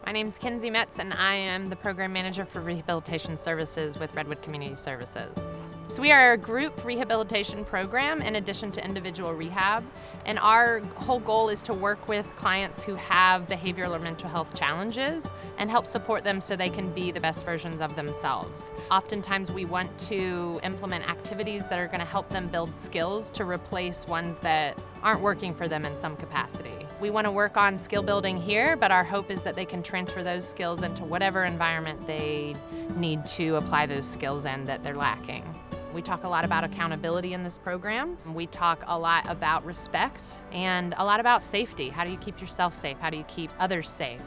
My name is Kenzie Metz, and I am the Program Manager for Rehabilitation Services with Redwood Community Services. So we are a group rehabilitation program in addition to individual rehab, and our whole goal is to work with clients who have behavioral or mental health challenges and help support them so they can be the best versions of themselves. Oftentimes we want to implement activities that are going to help them build skills to replace ones that aren't working for them in some capacity. We want to work on skill building here, but our hope is that they can transfer those skills into whatever environment they need to apply those skills in that they're lacking. We talk a lot about accountability in this program. We talk a lot about respect and a lot about safety. How do you keep yourself safe? How do you keep others safe?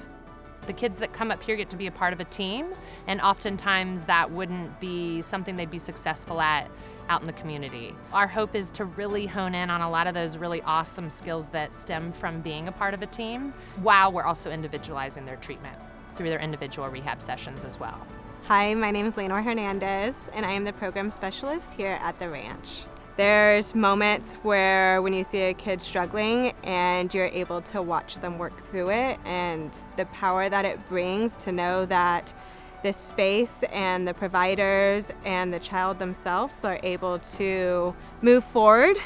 The kids that come up here get to be a part of a team, and oftentimes that wouldn't be something they'd be successful at out in the community. Our hope is to really hone in on a lot of those really awesome skills that stem from being a part of a team, while we're also individualizing their treatment through their individual rehab sessions as well. Hi, my name is Leonor Hernandez, and I am the program specialist here at the ranch. There's moments where when you see a kid struggling and you're able to watch them work through it, and the power that it brings to know that this space and the providers and the child themselves are able to move forward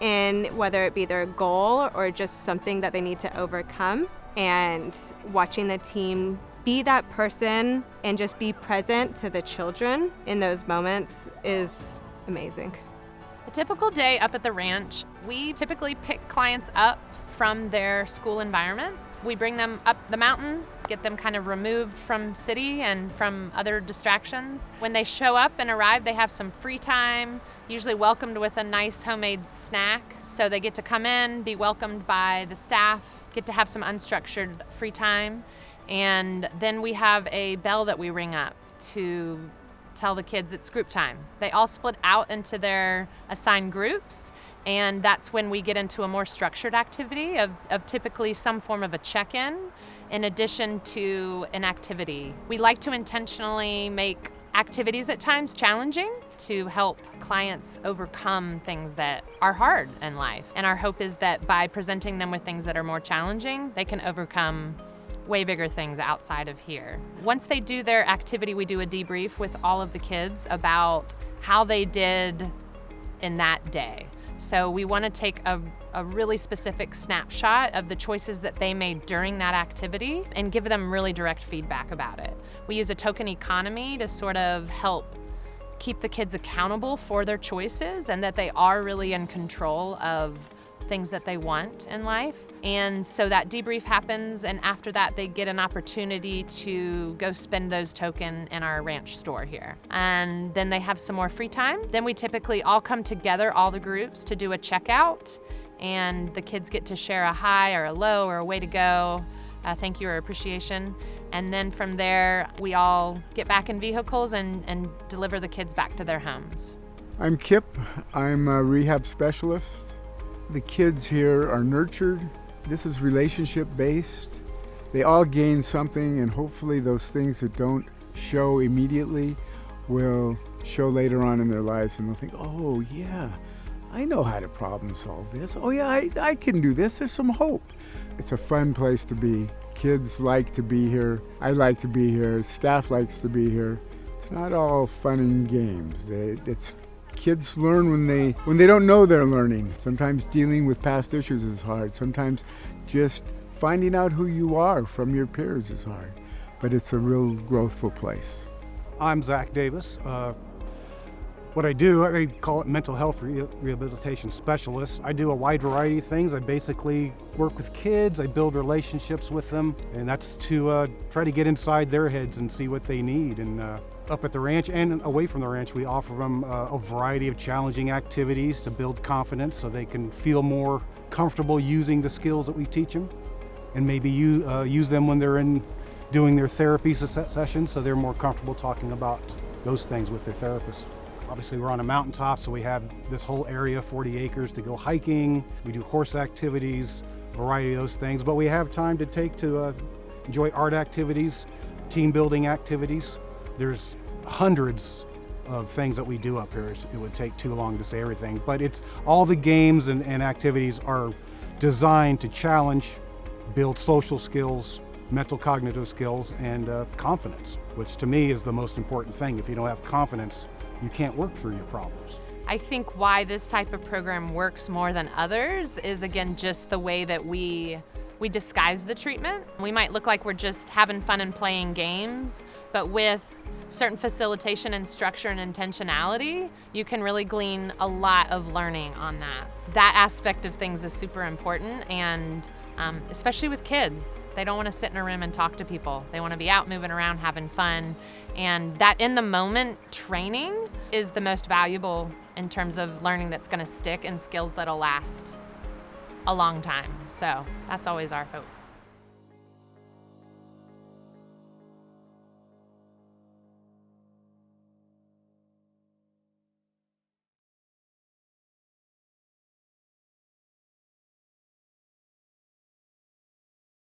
in whether it be their goal or just something that they need to overcome, and watching the team be that person and just be present to the children in those moments is amazing. A typical day up at the ranch, we typically pick clients up from their school environment. We bring them up the mountain, get them kind of removed from city and from other distractions. When they show up and arrive, they have some free time, usually welcomed with a nice homemade snack. So they get to come in, be welcomed by the staff, get to have some unstructured free time. And then we have a bell that we ring up to tell the kids it's group time. They all split out into their assigned groups, and that's when we get into a more structured activity of typically some form of a check-in in addition to an activity. We like to intentionally make activities at times challenging to help clients overcome things that are hard in life. And our hope is that by presenting them with things that are more challenging, they can overcome way bigger things outside of here. Once they do their activity, we do a debrief with all of the kids about how they did in that day. So we want to take a really specific snapshot of the choices that they made during that activity and give them really direct feedback about it. We use a token economy to sort of help keep the kids accountable for their choices and that they are really in control of things that they want in life. And so that debrief happens, and after that they get an opportunity to go spend those tokens in our ranch store here. And then they have some more free time. Then we typically all come together, all the groups, to do a checkout, and the kids get to share a hi or a low or a way to go, thank you or appreciation. And then from there, we all get back in vehicles and deliver the kids back to their homes. I'm Kip. I'm a rehab specialist. The kids here are nurtured. This is relationship-based. They all gain something, and hopefully those things that don't show immediately will show later on in their lives, and they'll think, oh yeah, I know how to problem solve this. Oh yeah, I can do this. There's some hope. It's a fun place to be. Kids like to be here. I like to be here. Staff likes to be here. It's not all fun and games. Kids learn when they don't know they're learning. Sometimes dealing with past issues is hard. Sometimes just finding out who you are from your peers is hard. But it's a real growthful place. I'm Zach Davis. What I do, I call it mental health rehabilitation specialist. I do a wide variety of things. I basically work with kids, I build relationships with them, and that's to try to get inside their heads and see what they need. And up at the ranch and away from the ranch, we offer them a variety of challenging activities to build confidence so they can feel more comfortable using the skills that we teach them, and maybe use them when they're doing their therapy sessions so they're more comfortable talking about those things with their therapist. Obviously, we're on a mountaintop, so we have this whole area, 40 acres, to go hiking. We do horse activities, a variety of those things, but we have time to take to enjoy art activities, team building activities. There's hundreds of things that we do up here. It would take too long to say everything, but it's all the games and activities are designed to challenge, build social skills, mental cognitive skills, and confidence, which to me is the most important thing. If you don't have confidence, you can't work through your problems. I think why this type of program works more than others is, again, just the way that we disguise the treatment. We might look like we're just having fun and playing games, but with certain facilitation and structure and intentionality, you can really glean a lot of learning on that. That aspect of things is super important, and especially with kids. They don't want to sit in a room and talk to people. They want to be out moving around, having fun. And that in the moment training is the most valuable in terms of learning that's going to stick and skills that'll last a long time. So that's always our hope.